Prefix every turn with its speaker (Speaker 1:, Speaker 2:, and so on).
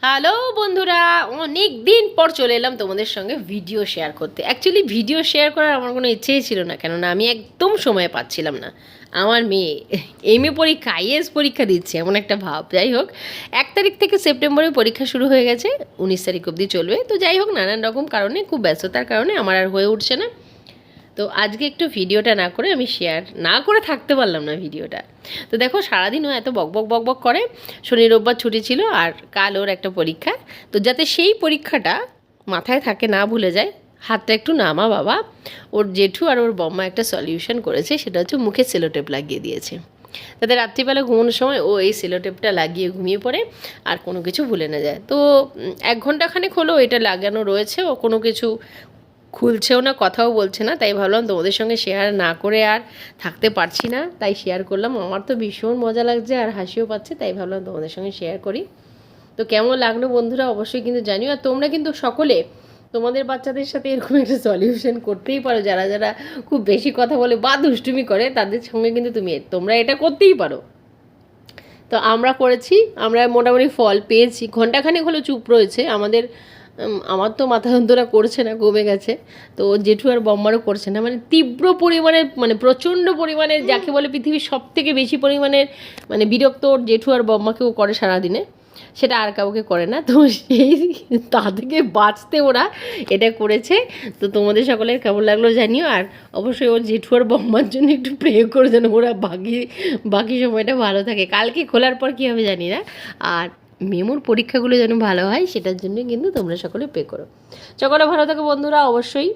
Speaker 1: Hello বন্ধুরা, অনেক দিন পর চলে এলাম তোমাদের সঙ্গে ভিডিও শেয়ার করতে। অ্যাকচুয়ালি ভিডিও শেয়ার করার আমার কোনো ইচ্ছেই ছিল না, কেননা আমি একদম সময় পাচ্ছিলাম না। আমার মেয়ে এমএ পরীক্ষা, আইএএস পরীক্ষা দিচ্ছে, এমন একটা ভাব। যাই হোক, 1 তারিখ থেকে সেপ্টেম্বরে পরীক্ষা শুরু হয়ে গেছে, 19 তারিখ অবধি চলবে। তো যাই হোক, নানান রকম কারণে, খুব ব্যস্ততার কারণে আমার আর হয়ে উঠছে না। তো আজকে একটু ভিডিওটা না করে আমি শেয়ার না করে থাকতে পারলাম না ভিডিওটা। তো দেখো, সারাদিন ও এত বকবক বকবক করে। শনি রোববার ছুটি ছিল, আর কাল ওর একটা পরীক্ষা। তো যাতে সেই পরীক্ষাটা মাথায় থাকে, না ভুলে যায়, হাতটা একটু নামা বাবা। ওর জেঠু আর ওর বম্মা একটা সলিউশন করেছে, সেটা হচ্ছে মুখে সেলোটেপ লাগিয়ে দিয়েছে। তাদের রাত্রিবেলা ঘুমানোর সময় ও এই সেলোটেপটা লাগিয়ে ঘুমিয়ে পড়ে, আর কোনো কিছু ভুলে না যায়। তো 1 ঘন্টাখানেক হলো এটা লাগানো রয়েছে, ও কোনো কিছু খুলছেও না, কথাও বলছে না। তাই ভাবলাম তোমাদের সঙ্গে শেয়ার না করে আর থাকতে পারছি না, তাই শেয়ার করলাম। আমার তো ভীষণ মজা লাগছে আর হাসিও পাচ্ছে, তাই ভাবলাম তোমাদের সঙ্গে শেয়ার করি। তো কেমন লাগলো বন্ধুরা অবশ্যই কিন্তু জানিও। আর তোমরা কিন্তু সকলে তোমাদের বাচ্চাদের সাথে এরকম একটা সলিউশন করতেই পারো। যারা যারা খুব বেশি কথা বলে বা দুষ্টুমি করে, তাদের সঙ্গে কিন্তু তোমরা এটা করতেই পারো। তো আমরা করেছি, আমরা মোটামুটি ফল পেয়েছি। ঘন্টাখানেক হলো চুপ রয়েছে। আমার তো মাথা যন্ত্রণা করছে না, কমে গেছে। তো জেঠু আর বম্মারও করছে না, মানে তীব্র পরিমাণে, মানে প্রচণ্ড পরিমাণে, যাকে বলে পৃথিবীর সব থেকে বেশি পরিমাণের মানে বিরক্ত ওর জেঠু আর বম্মাকেও করে সারাদিনে, সেটা আর কাউকে করে না। তো সেই তা থেকে বাঁচতে ওরা এটা করেছে। তো তোমাদের সকলের কেমন লাগলো জানিও। আর অবশ্যই ওর জেঠু আর বম্মার জন্য একটু প্রে করে, যেন ওরা বাকি সময়টা ভালো থাকে। কালকে খোলার পর কী হবে জানি না। আর মেমোর পরীক্ষাগুলো যেন ভালো হয়, সেটার জন্য কিন্তু তোমরা সকলে প্রে করো। সকলে ভালো থাকো বন্ধুরা, অবশ্যই।